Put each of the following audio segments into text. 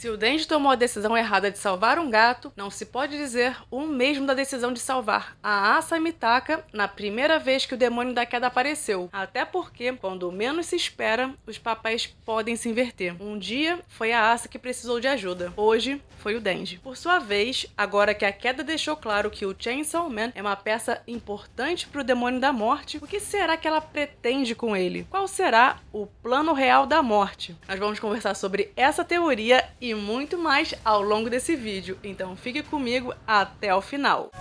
Se o Denji tomou a decisão errada de salvar um gato, não se pode dizer o mesmo da decisão de salvar a Asa Mitaka na primeira vez que o demônio da queda apareceu. Até porque, quando menos se espera, os papéis podem se inverter. Um dia foi a Asa que precisou de ajuda. Hoje foi o Denji. Por sua vez, agora que a queda deixou claro que o Chainsaw Man é uma peça importante para o demônio da morte, o que será que ela pretende com ele? Qual será o plano real da morte? Nós vamos conversar sobre essa teoria e muito mais ao longo desse vídeo, então fique comigo até o final.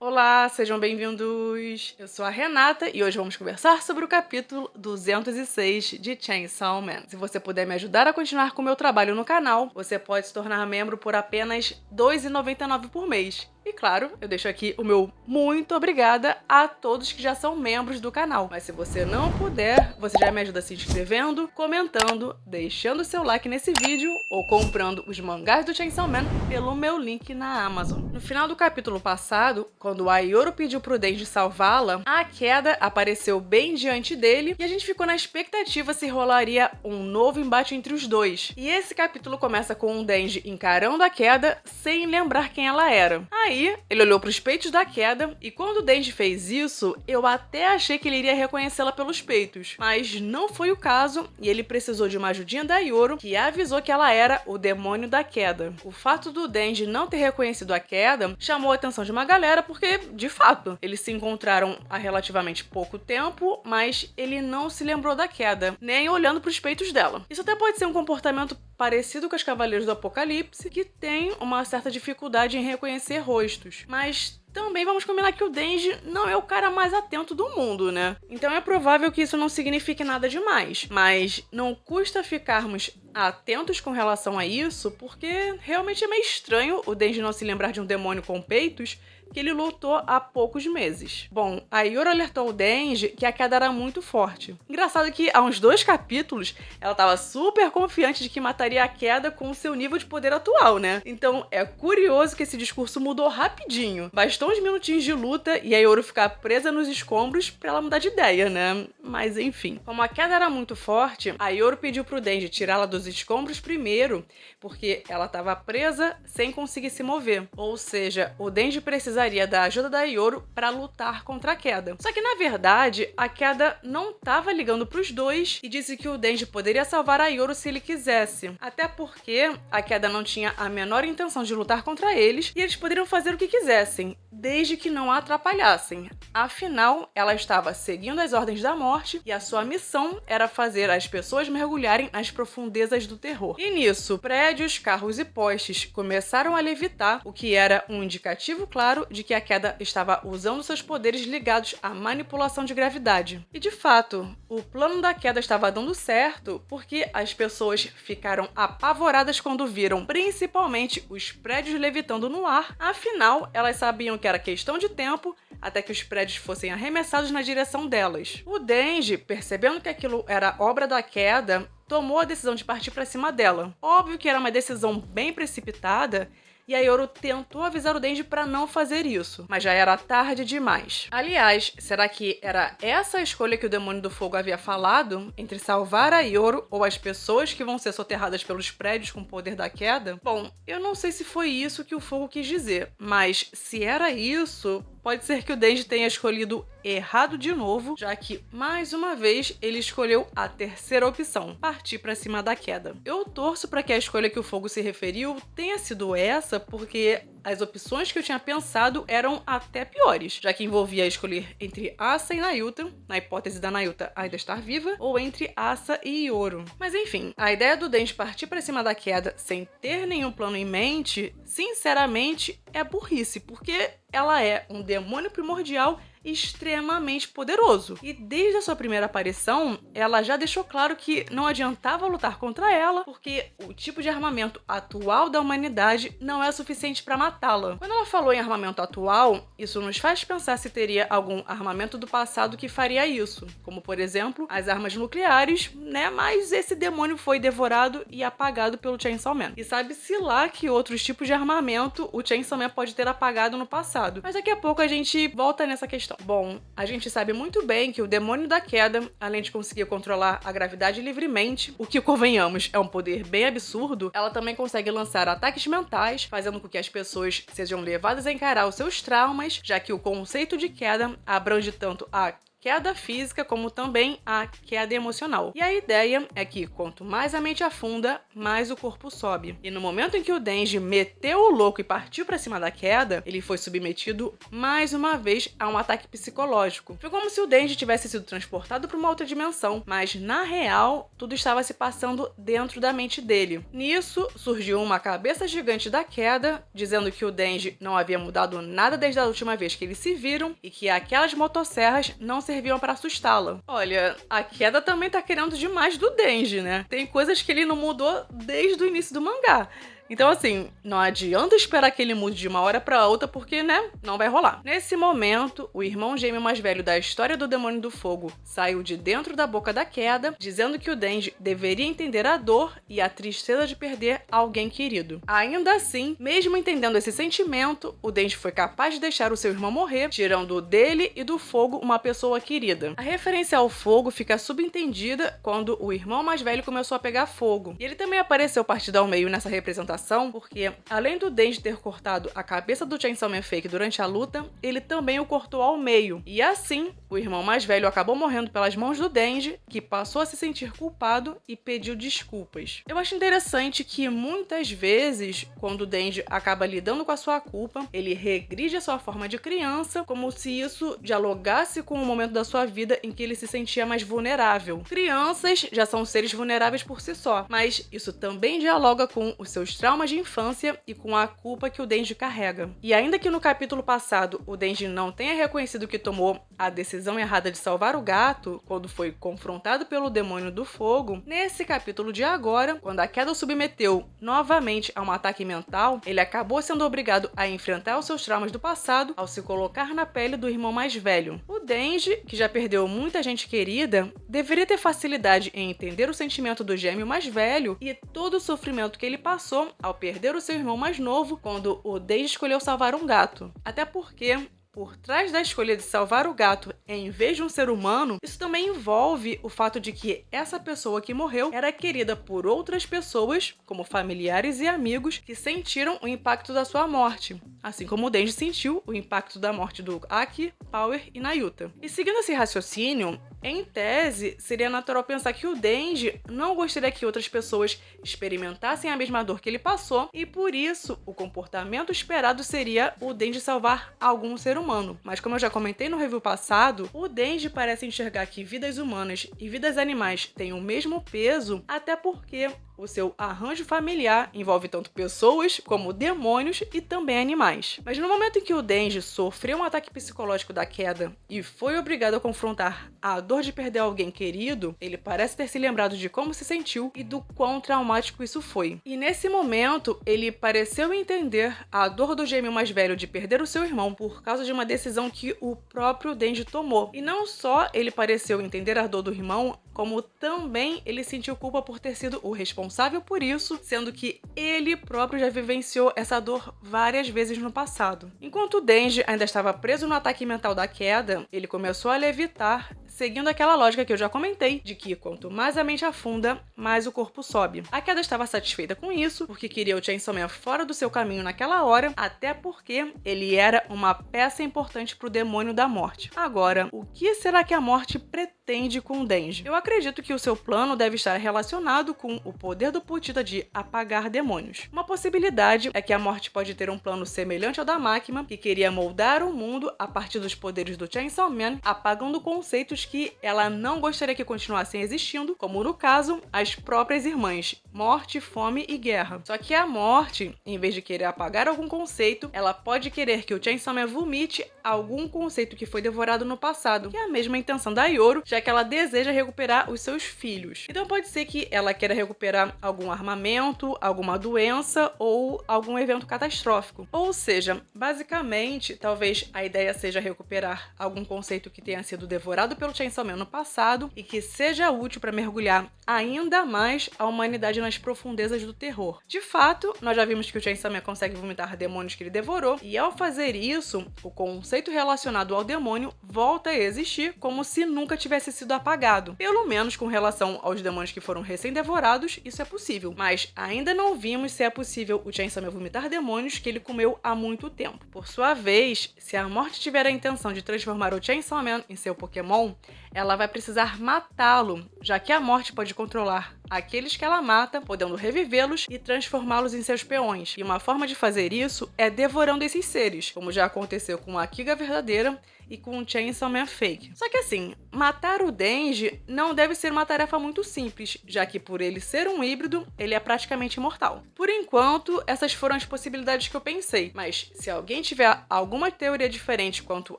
Olá, sejam bem-vindos! Eu sou a Renata e hoje vamos conversar sobre o capítulo 206 de Chainsaw Man. Se você puder me ajudar a continuar com o meu trabalho no canal, você pode se tornar membro por apenas R$ 2,99 por mês. E claro, eu deixo aqui o meu muito obrigada a todos que já são membros do canal. Mas se você não puder, você já me ajuda se inscrevendo, comentando, deixando seu like nesse vídeo ou comprando os mangás do Chainsaw Man pelo meu link na Amazon. No final do capítulo passado, quando a Yoru pediu pro Denji salvá-la, a queda apareceu bem diante dele e a gente ficou na expectativa se rolaria um novo embate entre os dois. E esse capítulo começa com o Denji encarando a queda sem lembrar quem ela era. Aí, ele olhou para os peitos da queda e quando o Denji fez isso, eu até achei que ele iria reconhecê-la pelos peitos, mas não foi o caso e ele precisou de uma ajudinha da Yoru, que avisou que ela era o demônio da queda. O fato do Denji não ter reconhecido a queda chamou a atenção de uma galera porque, de fato, eles se encontraram há relativamente pouco tempo, mas ele não se lembrou da queda, nem olhando para os peitos dela. Isso até pode ser um comportamento parecido com os Cavaleiros do Apocalipse, que tem uma certa dificuldade em reconhecer rostos. Mas também vamos combinar que o Denji não é o cara mais atento do mundo, né? Então é provável que isso não signifique nada demais. Mas não custa ficarmos atentos com relação a isso, porque realmente é meio estranho o Denji não se lembrar de um demônio com peitos que ele lutou há poucos meses. Bom, a Yoru alertou o Denji que a queda era muito forte. Engraçado que há uns 2 capítulos ela estava super confiante de que mataria a queda com o seu nível de poder atual, né? Então é curioso que esse discurso mudou rapidinho. Bastou uns minutinhos de luta e a Yoru ficar presa nos escombros pra ela mudar de ideia, né? Mas enfim. Como a queda era muito forte, a Yoru pediu pro Denji tirá-la dos escombros primeiro, porque ela estava presa sem conseguir se mover. Ou seja, o Denji precisaria da ajuda da Yoru para lutar contra a queda. Só que na verdade, a queda não estava ligando para os dois e disse que o Denji poderia salvar a Yoru se ele quisesse. Até porque a queda não tinha a menor intenção de lutar contra eles e eles poderiam fazer o que quisessem, desde que não a atrapalhassem. Afinal, ela estava seguindo as ordens da morte e a sua missão era fazer as pessoas mergulharem nas profundezas do terror. E nisso, prédios, carros e postes começaram a levitar, o que era um indicativo claro de que a queda estava usando seus poderes ligados à manipulação de gravidade. E de fato, o plano da queda estava dando certo porque as pessoas ficaram apavoradas quando viram principalmente os prédios levitando no ar. Afinal, elas sabiam que era questão de tempo até que os prédios fossem arremessados na direção delas. O Denji, percebendo que aquilo era obra da queda, tomou a decisão de partir para cima dela. Óbvio que era uma decisão bem precipitada, e a Yoru tentou avisar o Denji para não fazer isso, mas já era tarde demais. Aliás, será que era essa a escolha que o Demônio do Fogo havia falado? Entre salvar a Yoru ou as pessoas que vão ser soterradas pelos prédios com o poder da queda? Bom, eu não sei se foi isso que o Fogo quis dizer, mas se era isso, pode ser que o Denji tenha escolhido errado de novo, já que, mais uma vez, ele escolheu a terceira opção, partir para cima da queda. Eu torço para que a escolha que o Fogo se referiu tenha sido essa, porque as opções que eu tinha pensado eram até piores, já que envolvia escolher entre Asa e Nayuta, na hipótese da Nayuta ainda estar viva, ou entre Asa e Yoru. Mas enfim, a ideia do Denji partir para cima da queda sem ter nenhum plano em mente, sinceramente, é burrice, porque ela é um demônio primordial extremamente poderoso. E desde a sua primeira aparição, ela já deixou claro que não adiantava lutar contra ela, porque o tipo de armamento atual da humanidade não é suficiente para matá-la. Quando ela falou em armamento atual, isso nos faz pensar se teria algum armamento do passado que faria isso, como por exemplo, as armas nucleares, né? Mas esse demônio foi devorado e apagado pelo Chainsaw Man. E sabe-se lá que outros tipos de armamento o Chainsaw Man pode ter apagado no passado. Mas daqui a pouco a gente volta nessa questão questão? Bom, a gente sabe muito bem que o demônio da queda, além de conseguir controlar a gravidade livremente, o que, convenhamos, é um poder bem absurdo, ela também consegue lançar ataques mentais, fazendo com que as pessoas sejam levadas a encarar os seus traumas, já que o conceito de queda abrange tanto a queda física como também a queda emocional. E a ideia é que quanto mais a mente afunda, mais o corpo sobe. E no momento em que o Denji meteu o louco e partiu para cima da queda, ele foi submetido mais uma vez a um ataque psicológico. Foi como se o Denji tivesse sido transportado para uma outra dimensão, mas na real, tudo estava se passando dentro da mente dele. Nisso, surgiu uma cabeça gigante da queda, dizendo que o Denji não havia mudado nada desde a última vez que eles se viram e que aquelas motosserras não serviam para assustá-la. Olha, a queda também tá querendo demais do Denji, né? Tem coisas que ele não mudou desde o início do mangá. Então, assim, não adianta esperar que ele mude de uma hora pra outra, porque, né, não vai rolar. Nesse momento, o irmão gêmeo mais velho da história do Demônio do Fogo saiu de dentro da boca da queda, dizendo que o Denji deveria entender a dor e a tristeza de perder alguém querido. Ainda assim, mesmo entendendo esse sentimento, o Denji foi capaz de deixar o seu irmão morrer, tirando dele e do fogo uma pessoa querida. A referência ao fogo fica subentendida quando o irmão mais velho começou a pegar fogo. E ele também apareceu partido ao meio nessa representação, porque, além do Denji ter cortado a cabeça do Chainsaw Man Fake durante a luta, ele também o cortou ao meio. E assim, o irmão mais velho acabou morrendo pelas mãos do Denji, que passou a se sentir culpado e pediu desculpas. Eu acho interessante que, muitas vezes, quando o Denji acaba lidando com a sua culpa, ele regride a sua forma de criança, como se isso dialogasse com o momento da sua vida em que ele se sentia mais vulnerável. Crianças já são seres vulneráveis por si só, mas isso também dialoga com os seus traumas de infância e com a culpa que o Denji carrega. E ainda que no capítulo passado o Denji não tenha reconhecido que tomou a decisão errada de salvar o gato quando foi confrontado pelo demônio do fogo, nesse capítulo de agora, quando a queda o submeteu novamente a um ataque mental, ele acabou sendo obrigado a enfrentar os seus traumas do passado ao se colocar na pele do irmão mais velho. O Denji, que já perdeu muita gente querida, deveria ter facilidade em entender o sentimento do gêmeo mais velho e todo o sofrimento que ele passou ao perder o seu irmão mais novo quando o Denji escolheu salvar um gato. Até porque, por trás da escolha de salvar o gato em vez de um ser humano, isso também envolve o fato de que essa pessoa que morreu era querida por outras pessoas, como familiares e amigos, que sentiram o impacto da sua morte, assim como o Denji sentiu o impacto da morte do Aki, Power e Nayuta. E seguindo esse raciocínio, em tese, seria natural pensar que o Denji não gostaria que outras pessoas experimentassem a mesma dor que ele passou, e por isso o comportamento esperado seria o Denji salvar algum ser humano. Mas como eu já comentei no review passado, o Denji parece enxergar que vidas humanas e vidas animais têm o mesmo peso, até porque o seu arranjo familiar envolve tanto pessoas como demônios e também animais. Mas no momento em que o Denji sofreu um ataque psicológico da queda e foi obrigado a confrontar a dor de perder alguém querido, ele parece ter se lembrado de como se sentiu e do quão traumático isso foi. E nesse momento, ele pareceu entender a dor do gêmeo mais velho de perder o seu irmão por causa de uma decisão que o próprio Denji tomou. E não só ele pareceu entender a dor do irmão, como também ele sentiu culpa por ter sido o responsável por isso, sendo que ele próprio já vivenciou essa dor várias vezes no passado. Enquanto o Denji ainda estava preso no ataque mental da queda, ele começou a levitar, seguindo aquela lógica que eu já comentei, de que quanto mais a mente afunda, mais o corpo sobe. A queda estava satisfeita com isso, porque queria o Chainsaw Man fora do seu caminho naquela hora, até porque ele era uma peça importante para o demônio da morte. Agora, o que será que a morte pretende com o Denji? Eu acredito que o seu plano deve estar relacionado com o poder do Pochita de apagar demônios. Uma possibilidade é que a morte pode ter um plano semelhante ao da Makima, que queria moldar o mundo a partir dos poderes do Chainsaw Man, apagando conceitos que ela não gostaria que continuassem existindo, como no caso, as próprias irmãs, morte, fome e guerra. Só que a morte, em vez de querer apagar algum conceito, ela pode querer que o Chainsaw Man vomite algum conceito que foi devorado no passado, que é a mesma intenção da Yoru, já que ela deseja recuperar os seus filhos. Então pode ser que ela queira recuperar evitar algum armamento, alguma doença ou algum evento catastrófico. Ou seja, basicamente, talvez a ideia seja recuperar algum conceito que tenha sido devorado pelo Chainsaw Man no passado e que seja útil para mergulhar ainda mais a humanidade nas profundezas do terror. De fato, nós já vimos que o Chainsaw Man consegue vomitar demônios que ele devorou, e ao fazer isso, o conceito relacionado ao demônio volta a existir como se nunca tivesse sido apagado. Pelo menos com relação aos demônios que foram recém-devorados, isso é possível. Mas ainda não vimos se é possível o Chainsaw Man vomitar demônios que ele comeu há muito tempo. Por sua vez, se a morte tiver a intenção de transformar o Chainsaw Man em seu Pokémon, ela vai precisar matá-lo, já que a morte pode controlar aqueles que ela mata, podendo revivê-los e transformá-los em seus peões. E uma forma de fazer isso é devorando esses seres, como já aconteceu com a Kiga verdadeira e com o Chainsaw Man fake. Só que assim, matar o Denji não deve ser uma tarefa muito simples, já que por ele ser um híbrido, ele é praticamente imortal. Por enquanto, essas foram as possibilidades que eu pensei, mas se alguém tiver alguma teoria diferente quanto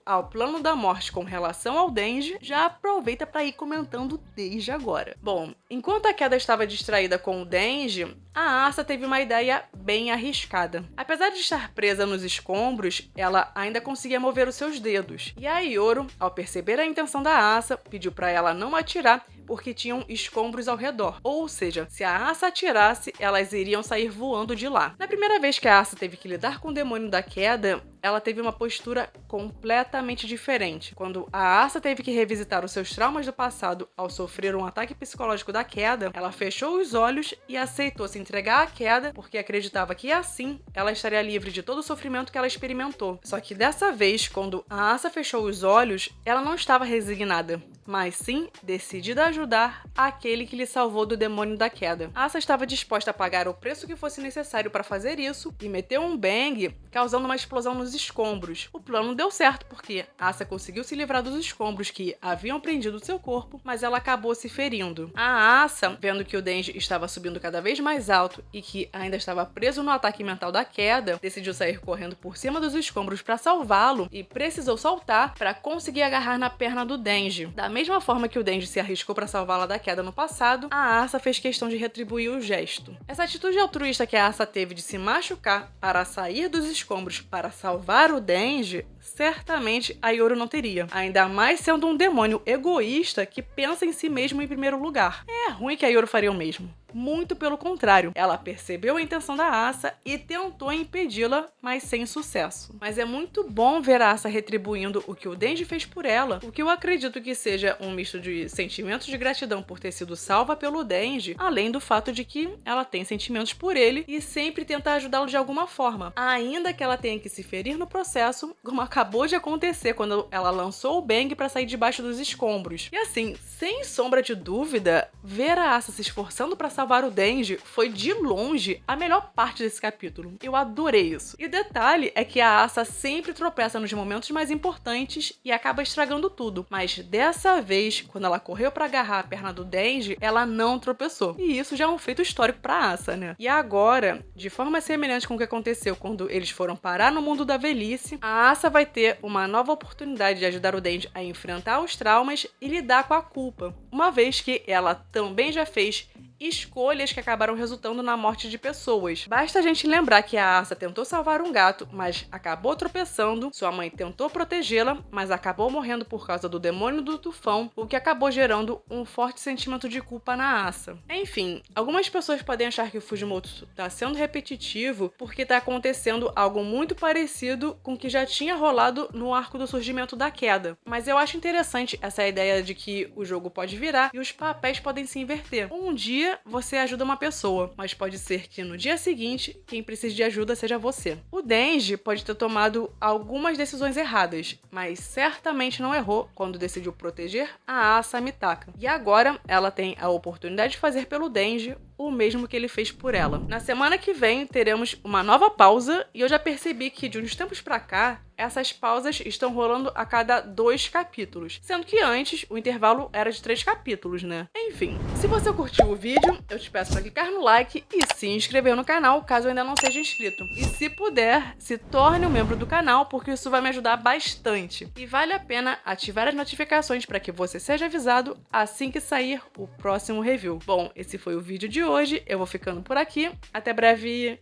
ao plano da morte com relação ao Denji, já aproveita para ir comentando desde agora. Bom, enquanto a Queda estava distraída com o Denji, a Asa teve uma ideia bem arriscada. Apesar de estar presa nos escombros, ela ainda conseguia mover os seus dedos. E a Ioro, ao perceber a intenção da Asa, pediu para ela não atirar porque tinham escombros ao redor. Ou seja, se a Asa atirasse, elas iriam sair voando de lá. Na primeira vez que a Asa teve que lidar com o demônio da Queda, ela teve uma postura completamente diferente. Quando a Asa teve que revisitar os seus traumas do passado ao sofrer um ataque psicológico da Queda, ela fechou os olhos e aceitou se entregar à Queda porque acreditava que assim ela estaria livre de todo o sofrimento que ela experimentou. Só que dessa vez, quando a Asa fechou os olhos, ela não estava resignada, mas sim decidida a ajudar aquele que lhe salvou do demônio da Queda. Asa estava disposta a pagar o preço que fosse necessário para fazer isso e meteu um bang, causando uma explosão nos escombros. O plano deu certo porque Asa conseguiu se livrar dos escombros que haviam prendido seu corpo, mas ela acabou se ferindo. A Asa, vendo que o Denji estava subindo cada vez mais alto e que ainda estava preso no ataque mental da Queda, decidiu sair correndo por cima dos escombros para salvá-lo e precisou saltar para conseguir agarrar na perna do Denji. Da mesma forma que o Denji se arriscou para salvá-la da Queda no passado, a Asa fez questão de retribuir o gesto. Essa atitude altruísta que a Asa teve de se machucar para sair dos escombros para salvar o Denji, certamente a Ioro não teria. Ainda mais sendo um demônio egoísta que pensa em si mesmo em primeiro lugar. É ruim que a Ioro faria o mesmo. Muito pelo contrário, ela percebeu a intenção da Asa e tentou impedi-la, mas sem sucesso. Mas é muito bom ver a Asa retribuindo o que o Denji fez por ela, o que eu acredito que seja um misto de sentimentos de gratidão por ter sido salva pelo Denji, além do fato de que ela tem sentimentos por ele e sempre tenta ajudá-lo de alguma forma, ainda que ela tenha que se ferir no processo, como acabou de acontecer quando ela lançou o bang para sair debaixo dos escombros. E assim, sem sombra de dúvida, ver a Asa se esforçando para salvar o Denji foi de longe a melhor parte desse capítulo. Eu adorei isso. E o detalhe é que a Asa sempre tropeça nos momentos mais importantes e acaba estragando tudo. Mas dessa vez, quando ela correu para agarrar a perna do Denji, ela não tropeçou. E isso já é um feito histórico pra Asa, né? E agora, de forma semelhante com o que aconteceu quando eles foram parar no mundo da velhice, a Asa vai ter uma nova oportunidade de ajudar o Denji a enfrentar os traumas e lidar com a culpa, uma vez que ela também já fez escolhas que acabaram resultando na morte de pessoas. Basta a gente lembrar que a Asa tentou salvar um gato, mas acabou tropeçando, sua mãe tentou protegê-la, mas acabou morrendo por causa do demônio do tufão, o que acabou gerando um forte sentimento de culpa na Asa. Enfim, algumas pessoas podem achar que o Fujimoto tá sendo repetitivo porque tá acontecendo algo muito parecido com o que já tinha rolado no arco do surgimento da Queda, mas eu acho interessante essa ideia de que o jogo pode virar e os papéis podem se inverter. Um dia você ajuda uma pessoa, mas pode ser que no dia seguinte, quem precisa de ajuda seja você. O Denji pode ter tomado algumas decisões erradas, mas certamente não errou quando decidiu proteger a Asa Mitaka. E agora ela tem a oportunidade de fazer pelo Denji o mesmo que ele fez por ela. Na semana que vem teremos uma nova pausa e eu já percebi que de uns tempos pra cá essas pausas estão rolando a cada 2 capítulos, sendo que antes o intervalo era de 3 capítulos, né? Enfim, se você curtiu o vídeo, eu te peço para clicar no like e se inscrever no canal caso ainda não seja inscrito. E se puder, se torne um membro do canal porque isso vai me ajudar bastante. E vale a pena ativar as notificações para que você seja avisado assim que sair o próximo review. Bom, esse foi o vídeo de hoje. hoje. Eu vou ficando por aqui. Até breve.